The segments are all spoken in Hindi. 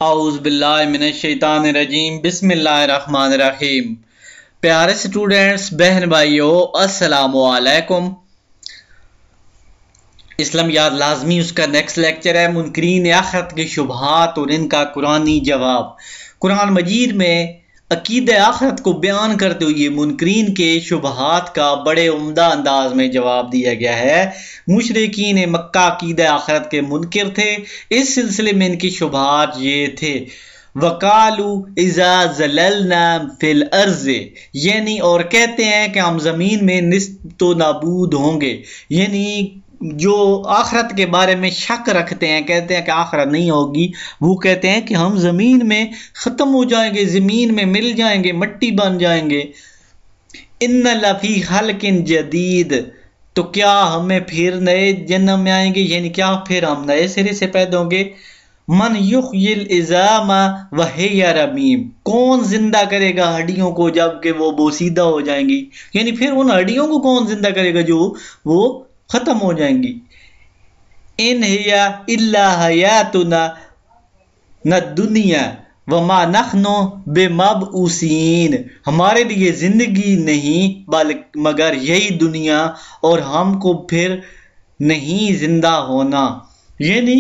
औज़ु बिल्लाहि मिनश शैतानिर रजीम बिस्मिल्लाहिर्रहमानिर्रहीम। प्यारे स्टूडेंट्स, बहन भाइयों, अस्सलामु अलैकुम। इस्लामियात लाजमी उसका नेक्स्ट लेक्चर है मुनकरीन आखिरत के शुबहात और इनका कुरानी जवाब। कुरान मजीद में अकीद आखिरत को बयान करते हुए मुनकरीन के शुबहात का बड़े उम्दा अंदाज में जवाब दिया गया है। मुशरिकीन मक्का अकीद आखिरत के मुनकिर थे। इस सिलसिले में इनकी शुबहात ये थे, वकालू इज़ा ज़ललना फिल अर्ज़, यानी और कहते हैं कि हम ज़मीन में निस्तो नाबूद होंगे, यानी जो आखरत के बारे में शक रखते हैं, कहते हैं कि आखरत नहीं होगी, वो कहते हैं कि हम ज़मीन में ख़त्म हो जाएंगे, ज़मीन में मिल जाएंगे, मट्टी बन जाएंगे। इन्ना लफ़ी खल्क़िन जदीद, तो क्या हमें फिर नए जन्म में आएंगे, यानी क्या फिर हम नए सिरे से पैदा होंगे। मन युह्यिल इज़ामा व हिय रमीम, कौन जिंदा करेगा हड्डियों को जबकि वो बोसीदा हो जाएंगी, यानी फिर उन हड्डियों को कौन जिंदा करेगा जो वो खत्म हो जाएंगी। इन हिया इल्ला हयातुना न दुनिया वमा नहनु बेमबऊसीन, हमारे लिए जिंदगी नहीं बल्कि मगर यही दुनिया और हमको फिर नहीं जिंदा होना, यानी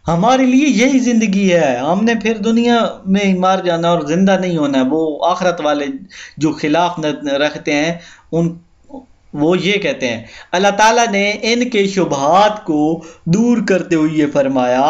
हमारे लिए यही जिंदगी है, हमने फिर दुनिया में मार जाना और जिंदा नहीं होना। वो आखरत वाले जो खिलाफ रखते हैं उन वो ये कहते हैं। अल्लाह ताला ने इनके शुबहात को दूर करते हुए फरमाया,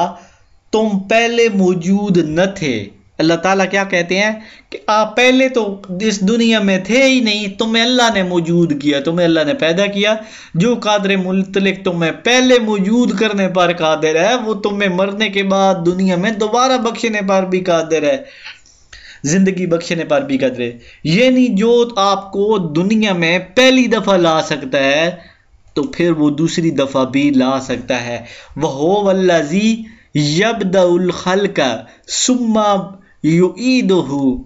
तुम पहले मौजूद न थे। अल्लाह ताला क्या कहते हैं कि आप पहले तो इस दुनिया में थे ही नहीं, तुम्हें अल्लाह ने मौजूद किया, तुम्हें अल्लाह ने पैदा किया। जो कादिर मुतलक तुम्हें पहले मौजूद करने पर कादिर है, वो तुम्हें मरने के बाद दुनिया में दोबारा बख्शने पर भी कादिर है, जिंदगी बख्शने पर भी कादिर है। ये नहीं जो आपको दुनिया में पहली दफा ला सकता है तो फिर वो दूसरी दफा भी ला सकता है। वहो वल्लज़ी यब्दउल खल्क़ सुम्मा युईदुहु,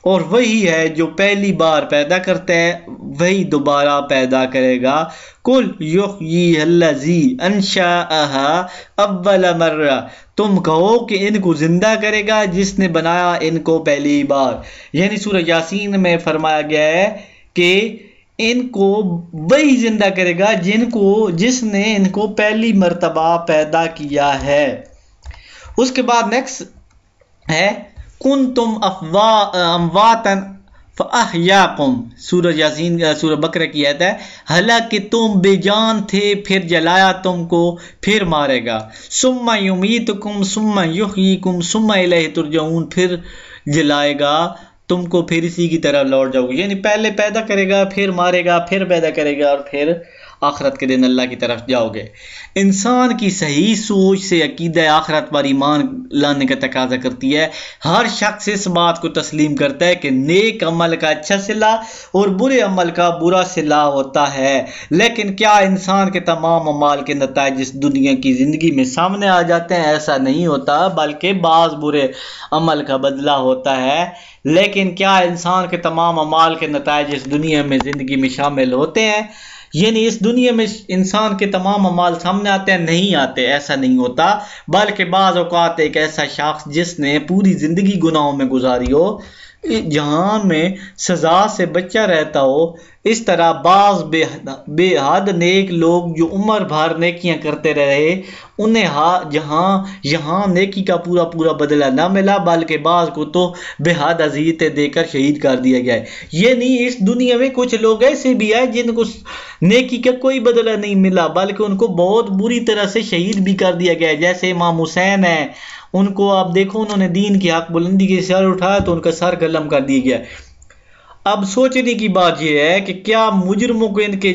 और वही है जो पहली बार पैदा करता है वही दोबारा पैदा करेगा। कुल युह्यिल्लज़ी अंशअहा अव्वल मर्रा, तुम कहो कि इनको जिंदा करेगा जिसने बनाया इनको पहली बार, यानी सूरह यासीन में फरमाया गया है कि इनको वही जिंदा करेगा जिसने इनको पहली मर्तबा पैदा किया है। उसके बाद नेक्स्ट है कुन तुम अमवातन फ़अहयाकुम, सूरह यासीन सूरह बकरा की आयत है। हालांकि तुम बेजान थे फिर जलाया तुमको फिर मारेगा। सुम्मा युमीतुकुम सुम्मा युहयीकुम सुम्मा इलैहि तुरजऊन, फिर जलाएगा तुमको फिर इसी की तरफ लौट जाओगे, यानी पहले पैदा करेगा फिर मारेगा फिर पैदा करेगा और फिर आखरत के दिन अल्लाह की तरफ जाओगे। इंसान की सही सोच से अकीदा आखरत पर ईमान लाने का तकाजा करती है। हर शख्स इस बात को तस्लीम करता है कि नेक अमल का अच्छा सिला और बुरे अमल का बुरा सिला होता है, लेकिन क्या इंसान के तमाम अमाल के नताइज इस दुनिया की ज़िंदगी में सामने आ जाते हैं? ऐसा नहीं होता, बल्कि बाज़ बुरे अमल का बदला होता है। लेकिन क्या इंसान के तमाम अमाल के नताइज इस दुनिया में ज़िंदगी में शामिल होते हैं, यानी इस दुनिया में इंसान के तमाम अमाल सामने आते हैं? नहीं आते, ऐसा नहीं होता। बल्कि बाज़ औक़ात एक ऐसा शख्स जिसने पूरी ज़िंदगी गुनाहों में गुजारी हो, जहां में सज़ा से बचा रहता हो, इस तरह बाज़ बेहद नेक लोग जो उम्र भर नेकियां करते रहे, उन्हें यहाँ नेकी का पूरा पूरा बदला ना मिला, बल्कि बाज़ को तो बेहद अज़ियतें देकर शहीद कर दिया गया है। ये नहीं, इस दुनिया में कुछ लोग ऐसे भी हैं जिनको नेकी का कोई बदला नहीं मिला, बल्कि उनको बहुत बुरी तरह से शहीद भी कर दिया गया है। जैसे इमाम हुसैन है, उनको आप देखो, उन्होंने दीन की हक बुलंदी के सर उठाया तो उनका सर कलम कर दिया गया। अब सोचने की बात यह है कि क्या मुजरिमों को इनके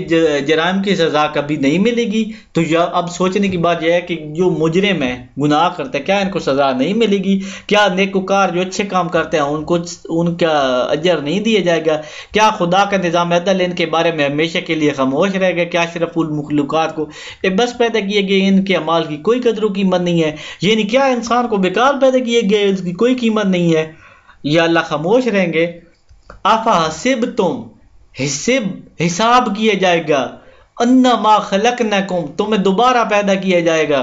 जराइम की सज़ा कभी नहीं मिलेगी? तो अब सोचने की बात यह है कि जो मुजरिम है, गुनाह करते हैं, क्या इनको सज़ा नहीं मिलेगी? क्या नेकोकार जो अच्छे काम करते हैं उनको उनका अजर नहीं दिया जाएगा? क्या खुदा का निज़ाम अदल इनके बारे में हमेशा के लिए खामोश रहेगा? क्या अशरफुल मखलूक़ात को बस पैदा किए गए इनके अमाल की कोई कदर कीमत नहीं है? यानी क्या इंसान को बेकार पैदा किए गए उसकी कोई कीमत नहीं है? या अल्लाह खामोश रहेंगे? आफा हसिब तुम, हिसाब किया जाएगा, अन्नमा खलकनकुम, तुम्हें दोबारा पैदा किया जाएगा।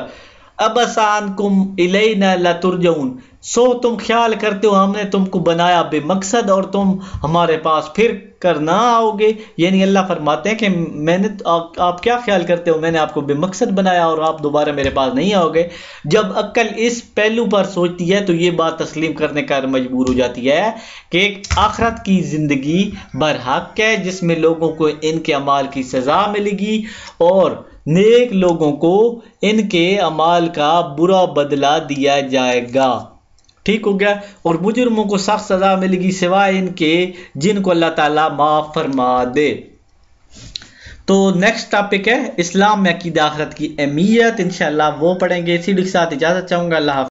अब आसान कुम इलैना लतुरजऊन, सो तुम ख्याल करते हो हमने तुमको बनाया बेमकसद और तुम हमारे पास फिर कर ना आओगे। यानी अल्लाह फरमाते हैं कि मैंने आप क्या ख्याल करते हो, मैंने आपको बेमकसद बनाया और आप दोबारा मेरे पास नहीं आओगे। जब अक्ल इस पहलू पर सोचती है तो ये बात तस्लीम करने का मजबूर हो जाती है कि आखिरत की जिंदगी बरहक है, जिसमें लोगों को इनके अमाल की सजा मिलेगी और नेक लोगों को इनके अमाल का बुरा बदला दिया जाएगा। ठीक हो गया। और मुजरिमों को सख्त सजा मिलेगी सिवाय इनके जिनको अल्लाह ताला माफ फरमा दे। तो नेक्स्ट टॉपिक है इस्लाम में अकीदा आखिरत की अहमियत, इंशाअल्लाह वो पढ़ेंगे। इसी के साथ इजाजत चाहूंगा। अल्लाह।